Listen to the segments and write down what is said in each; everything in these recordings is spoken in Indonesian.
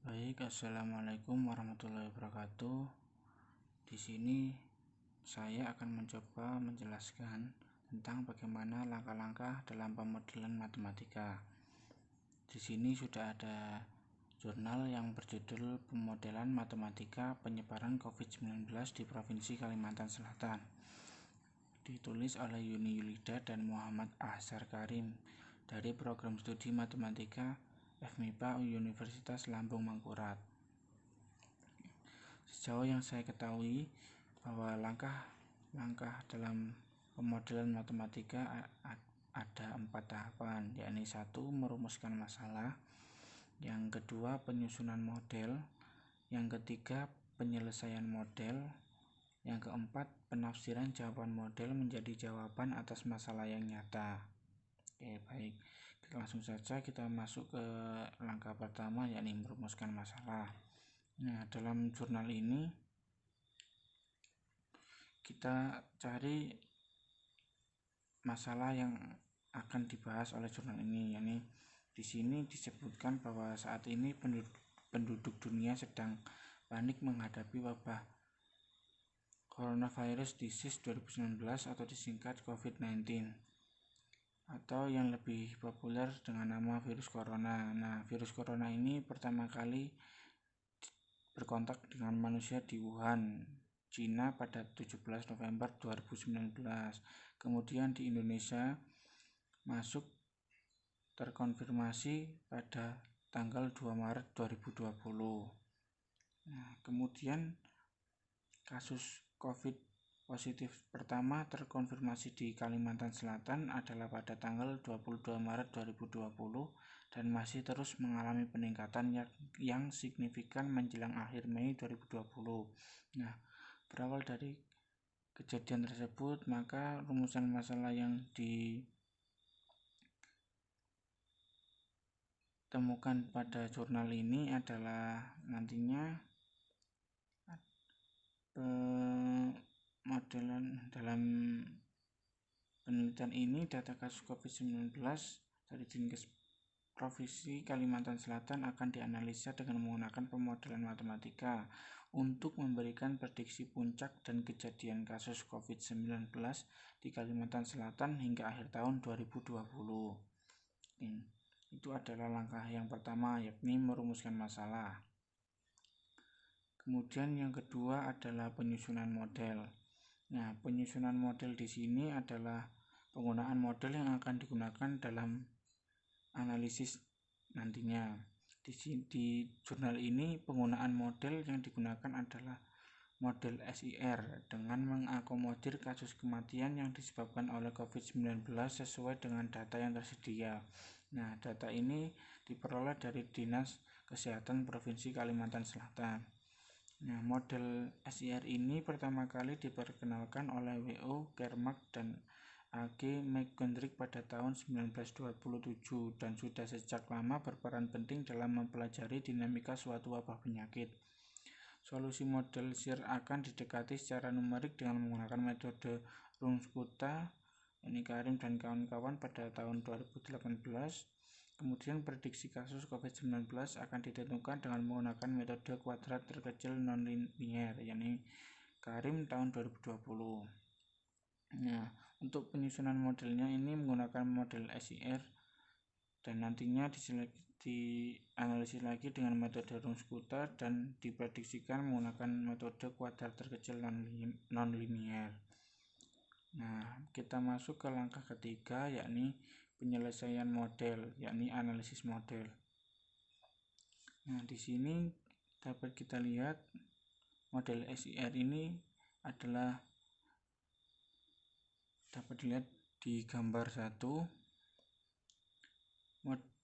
Baik, assalamualaikum warahmatullahi wabarakatuh. Di sini saya akan mencoba menjelaskan tentang bagaimana langkah-langkah dalam pemodelan matematika. Di sini sudah ada jurnal yang berjudul Pemodelan Matematika Penyebaran COVID-19 di Provinsi Kalimantan Selatan. Ditulis oleh Yuni Yulida dan Muhammad Ahsar Karim dari Program Studi Matematika FMIPA Universitas Lambung Mangkurat. Sejauh yang saya ketahui bahwa langkah-langkah dalam pemodelan matematika ada 4 tahapan, yakni 1. Merumuskan masalah, yang kedua penyusunan model, yang ketiga penyelesaian model, yang keempat penafsiran jawaban model menjadi jawaban atas masalah yang nyata. Oke, baik, langsung saja kita masuk ke langkah pertama, yakni merumuskan masalah. Nah, dalam jurnal ini kita cari masalah yang akan dibahas oleh jurnal ini, yakni di sini disebutkan bahwa saat ini penduduk dunia sedang panik menghadapi wabah Coronavirus Disease 2019 atau disingkat COVID-19 atau yang lebih populer dengan nama virus corona. Nah, virus corona ini pertama kali berkontak dengan manusia di Wuhan, Cina pada 17 November 2019. Kemudian di Indonesia masuk terkonfirmasi pada tanggal 2 Maret 2020. Nah, kemudian kasus COVID positif pertama terkonfirmasi di Kalimantan Selatan adalah pada tanggal 22 Maret 2020 dan masih terus mengalami peningkatan yang signifikan menjelang akhir Mei 2020. Nah, berawal dari kejadian tersebut, maka rumusan masalah yang ditemukan pada jurnal ini adalah nantinya modelan dalam penelitian ini. Data kasus COVID-19 dari Dinkes Provinsi Kalimantan Selatan akan dianalisa dengan menggunakan pemodelan matematika untuk memberikan prediksi puncak dan kejadian kasus COVID-19 di Kalimantan Selatan hingga akhir tahun 2020. Itu adalah langkah yang pertama, yakni merumuskan masalah. Kemudian yang kedua adalah penyusunan model. Nah, penyusunan model di sini adalah penggunaan model yang akan digunakan dalam analisis nantinya. Di jurnal ini penggunaan model yang digunakan adalah model SIR dengan mengakomodir kasus kematian yang disebabkan oleh COVID-19 sesuai dengan data yang tersedia. Nah, data ini diperoleh dari Dinas Kesehatan Provinsi Kalimantan Selatan. Nah, model SIR ini pertama kali diperkenalkan oleh W.O. Kermark dan A.G. McGoldrick pada tahun 1927 dan sudah sejak lama berperan penting dalam mempelajari dinamika suatu wabah penyakit. Solusi model SIR akan didekati secara numerik dengan menggunakan metode Runge-Kutta, ini Karim dan kawan-kawan pada tahun 2018. Kemudian prediksi kasus COVID-19 akan ditentukan dengan menggunakan metode kuadrat terkecil non-linier, yakni Karim tahun 2020. Nah, untuk penyusunan modelnya ini menggunakan model SIR dan nantinya dianalisis lagi dengan metode Runge-Kutta dan diprediksikan menggunakan metode kuadrat terkecil non-linier. Nah, kita masuk ke langkah ketiga, yakni penyelesaian model, yakni analisis model. Nah, di sini dapat kita lihat model SIR ini adalah dapat dilihat di gambar 1.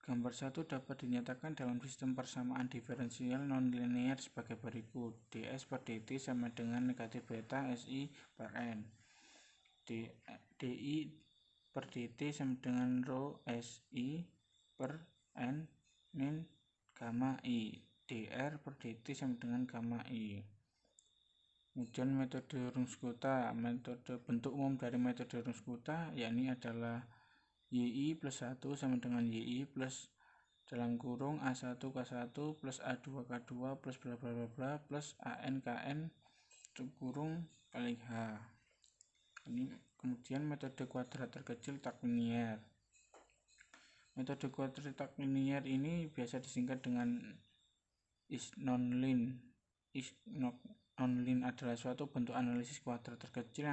Gambar 1 dapat dinyatakan dalam sistem persamaan diferensial non-linear sebagai berikut. ds per dt sama dengan negatif beta SI per n. di per dt sama dengan rho SI per n min gamma I. dr per dt sama dengan gamma I. Kemudian metode Runge-Kutta, metode bentuk umum dari metode Runge-Kutta yakni adalah YI plus 1 sama dengan YI plus dalam kurung A1 K1 plus A2 K2 plus bla bla bla bla plus AN KN tutup kurung kali H. Ini kemudian metode kuadrat terkecil tak linier. Metode kuadrat tak linier ini biasa disingkat dengan is non-line. Is non-line adalah suatu bentuk analisis kuadrat terkecil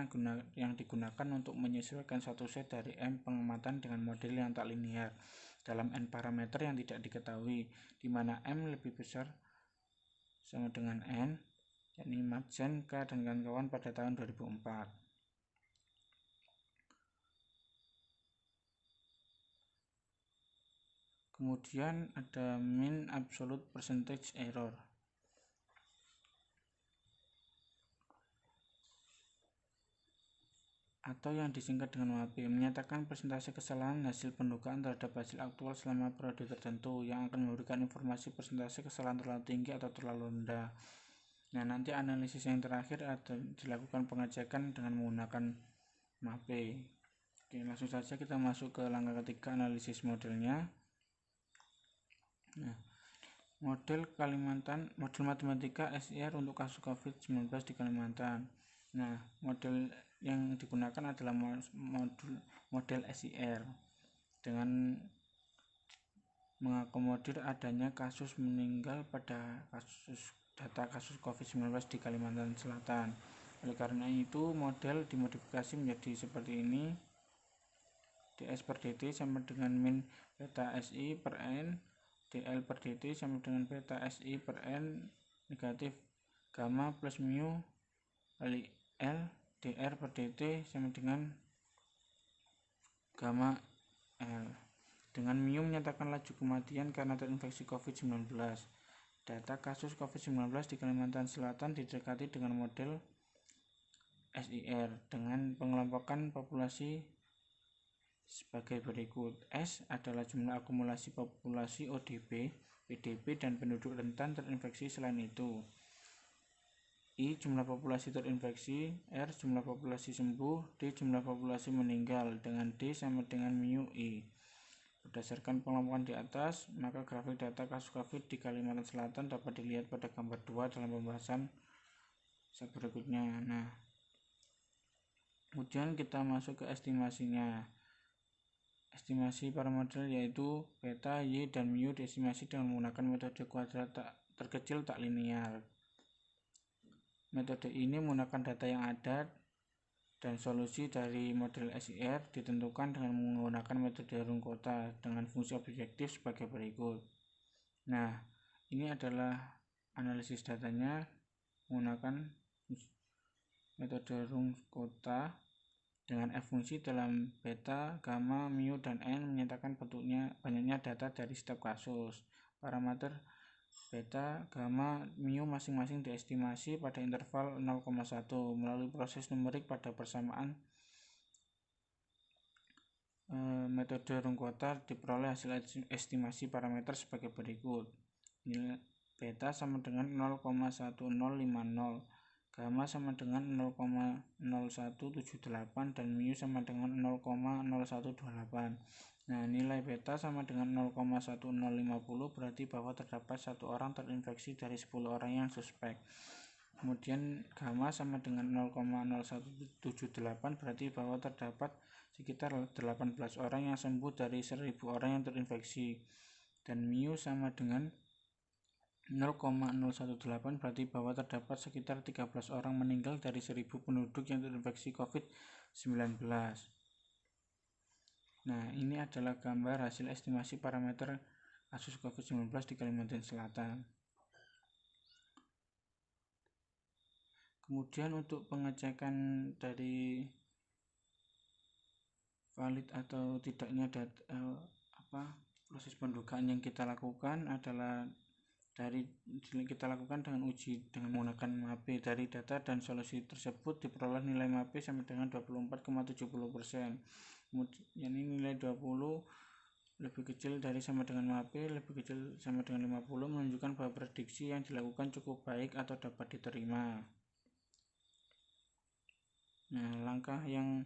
yang digunakan untuk menyesuaikan satu set dari M pengamatan dengan model yang tak linier dalam N parameter yang tidak diketahui, di mana M lebih besar sama dengan N, yakni Madsen, K, dan kawan-kawan pada tahun 2004. Kemudian ada mean absolute percentage error. Atau yang disingkat dengan MAP, menyatakan persentase kesalahan hasil pendugaan terhadap hasil aktual selama periode tertentu yang akan memberikan informasi persentase kesalahan terlalu tinggi atau terlalu rendah. Nah, nanti analisis yang terakhir ada dilakukan pengecekan dengan menggunakan MAP. Oke, langsung saja kita masuk ke langkah ketiga, analisis modelnya. Nah, model matematika SIR untuk kasus COVID-19 di Kalimantan. Nah, model yang digunakan adalah model SIR dengan mengakomodir adanya kasus meninggal pada data kasus COVID-19 di Kalimantan Selatan. Oleh karena itu, model dimodifikasi menjadi seperti ini. DS per DT sama dengan min beta SI per N, DL per DT sama dengan beta SI per N negatif gamma plus mu kali L, DR per DT sama dengan gamma L. Dengan mu menyatakan laju kematian karena terinfeksi COVID-19. Data kasus COVID-19 di Kalimantan Selatan didekati dengan model SIR dengan pengelompokan populasi sebagai berikut. S adalah jumlah akumulasi populasi ODP, PDP, dan penduduk rentan terinfeksi selain itu. I jumlah populasi terinfeksi, R jumlah populasi sembuh, D jumlah populasi meninggal, dengan D sama dengan mu I. Berdasarkan pengelompokan di atas, maka grafik data kasus COVID di Kalimantan Selatan dapat dilihat pada gambar 2 dalam pembahasan berikutnya. Nah, kemudian kita masuk ke estimasinya. Estimasi parameter yaitu beta, Y, dan mu diestimasi dengan menggunakan metode kuadrat terkecil tak linier. Metode ini menggunakan data yang ada dan solusi dari model SIR ditentukan dengan menggunakan metode Runge-Kutta dengan fungsi objektif sebagai berikut. Nah, ini adalah analisis datanya menggunakan metode Runge-Kutta dengan F fungsi dalam beta, gamma, mu, dan N menyatakan banyaknya data dari setiap kasus. Parameter beta, gamma, mu masing-masing diestimasi pada interval 0,1 melalui proses numerik pada persamaan metode Runge-Kutta diperoleh hasil estimasi parameter sebagai berikut. Nilai beta sama dengan 0,1050, gamma sama dengan 0,0178, dan mu sama dengan 0,0128. Nah, nilai beta sama dengan 0,1050 berarti bahwa terdapat 1 orang terinfeksi dari 10 orang yang suspek. Kemudian gamma sama dengan 0,0178 berarti bahwa terdapat sekitar 18 orang yang sembuh dari 1000 orang yang terinfeksi. Dan mu sama dengan 0,018 berarti bahwa terdapat sekitar 13 orang meninggal dari 1000 penduduk yang terinfeksi COVID-19. Nah, ini adalah gambar hasil estimasi parameter kasus COVID-19 di Kalimantan Selatan. Kemudian untuk pengecekan dari valid atau tidaknya proses pendugaan yang kita lakukan adalah kita lakukan dengan uji dengan menggunakan MAP. Dari data dan solusi tersebut diperoleh nilai MAP sama dengan 24,70%. Kemudian ini nilai 20 lebih kecil dari sama dengan MAP, lebih kecil sama dengan 50 menunjukkan bahwa prediksi yang dilakukan cukup baik atau dapat diterima. Nah, langkah yang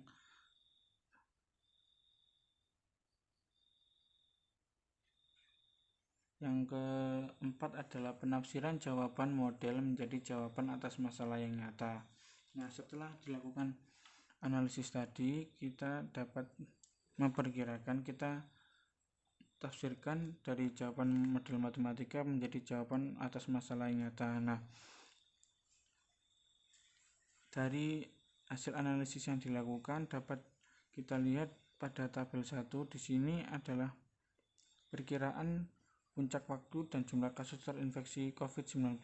Yang keempat adalah penafsiran jawaban model menjadi jawaban atas masalah yang nyata. Nah, setelah dilakukan analisis tadi, kita dapat memperkirakan, kita tafsirkan dari jawaban model matematika menjadi jawaban atas masalah yang nyata. Nah, dari hasil analisis yang dilakukan dapat kita lihat pada tabel 1 di sini adalah perkiraan puncak waktu dan jumlah kasus terinfeksi COVID-19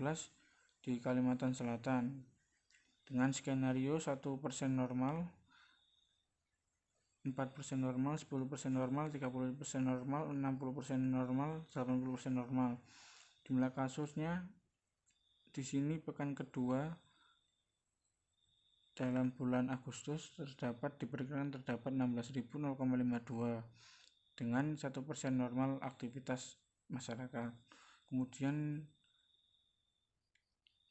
di Kalimantan Selatan dengan skenario 1% normal, 4% normal, 10% normal, 30% normal, 60% normal, 80% normal. Jumlah kasusnya di sini pekan kedua dalam bulan Agustus diperkirakan terdapat 16.052 dengan 1% normal aktivitas masyarakat. Kemudian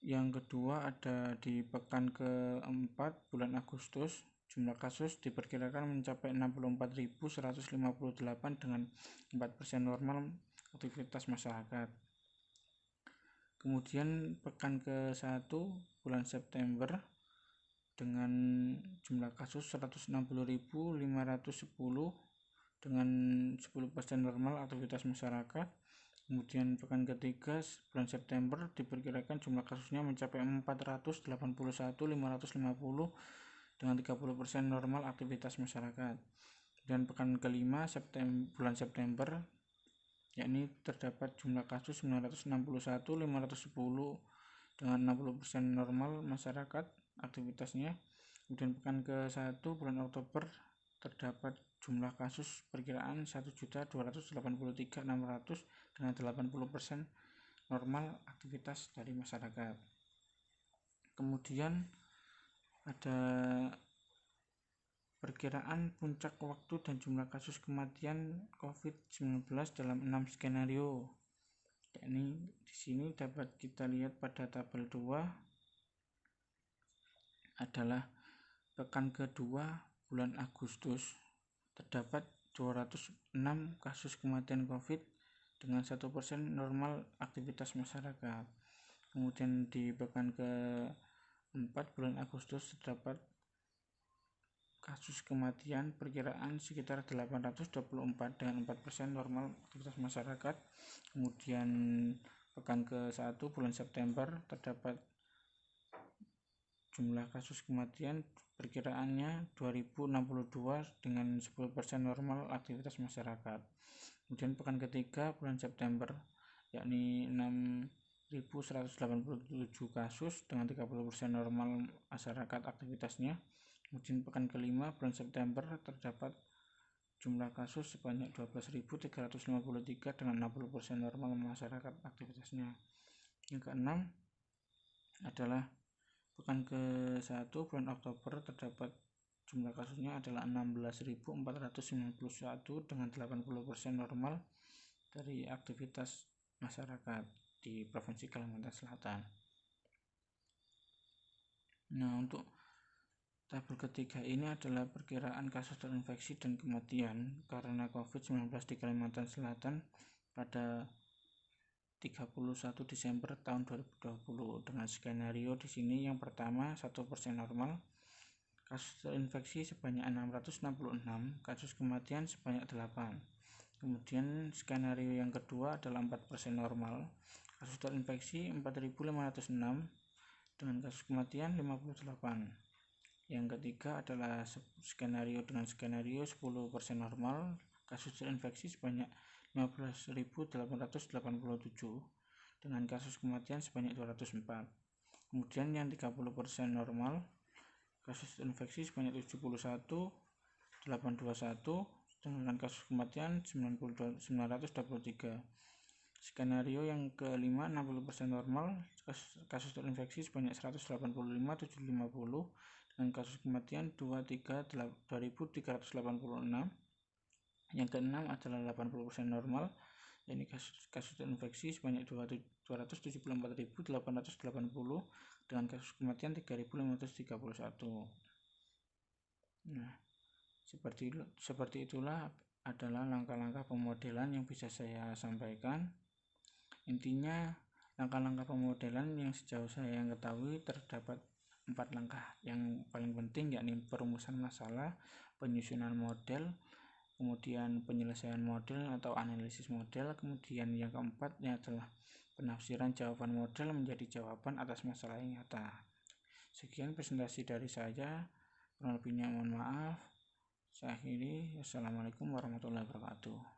yang kedua ada di pekan keempat bulan Agustus, jumlah kasus diperkirakan mencapai 64.158 dengan 4% normal aktivitas masyarakat. Kemudian pekan ke-1 bulan September dengan jumlah kasus 160.510 dengan 10% normal aktivitas masyarakat. Kemudian pekan ketiga bulan September diperkirakan jumlah kasusnya mencapai 481.550 dengan 30% normal aktivitas masyarakat. Dan pekan kelima bulan September yakni terdapat jumlah kasus 961.510 dengan 60% normal masyarakat aktivitasnya. Kemudian pekan ke-1 bulan Oktober terdapat jumlah kasus perkiraan 1.283.600 dengan 80% normal aktivitas dari masyarakat. Kemudian ada perkiraan puncak waktu dan jumlah kasus kematian COVID-19 dalam 6 skenario. Yakni di sini dapat kita lihat pada tabel 2 adalah pekan kedua bulan Agustus terdapat 206 kasus kematian COVID dengan 1% normal aktivitas masyarakat. Kemudian di pekan ke-4 bulan Agustus terdapat kasus kematian perkiraan sekitar 824 dengan 4% normal aktivitas masyarakat. Kemudian pekan ke-1 bulan September terdapat jumlah kasus kematian perkiraannya 2062 dengan 10% normal aktivitas masyarakat. Kemudian pekan ketiga bulan September yakni 6.187 kasus dengan 30% normal masyarakat aktivitasnya. Kemudian pekan kelima bulan September terdapat jumlah kasus sebanyak 12.353 dengan 60% normal masyarakat aktivitasnya. Yang keenam adalah pekan ke-1 bulan Oktober terdapat jumlah kasusnya adalah 16.491 dengan 80% normal dari aktivitas masyarakat di Provinsi Kalimantan Selatan. Nah, untuk tabel ketiga ini adalah perkiraan kasus terinfeksi dan kematian karena COVID-19 di Kalimantan Selatan pada 31 Desember tahun 2020 dengan skenario di sini. Yang pertama 1% normal, kasus terinfeksi sebanyak 666, kasus kematian sebanyak 8. Kemudian skenario yang kedua adalah 4% normal, kasus terinfeksi 4.506 dengan kasus kematian 58. Yang ketiga adalah skenario dengan skenario 10% normal, kasus terinfeksi sebanyak 15.887 dengan kasus kematian sebanyak 204. Kemudian yang 30% normal, kasus terinfeksi sebanyak 71.821 dengan kasus kematian 923. Skenario yang kelima 60% normal, kasus terinfeksi sebanyak 185.750 dengan kasus kematian 2.386. Yang keenam adalah 80% normal, yakni kasus terinfeksi sebanyak 274.880 dengan kasus kematian 3.531. Nah, seperti itulah adalah langkah-langkah pemodelan yang bisa saya sampaikan. Intinya, langkah-langkah pemodelan yang sejauh saya yang ketahui terdapat 4 langkah. Yang paling penting yakni perumusan masalah, penyusunan model, kemudian penyelesaian model atau analisis model, kemudian yang keempat adalah penafsiran jawaban model menjadi jawaban atas masalah yang nyata. Sekian presentasi dari saya, kurang lebihnya mohon maaf. Saya akhiri. Wassalamualaikum warahmatullahi wabarakatuh.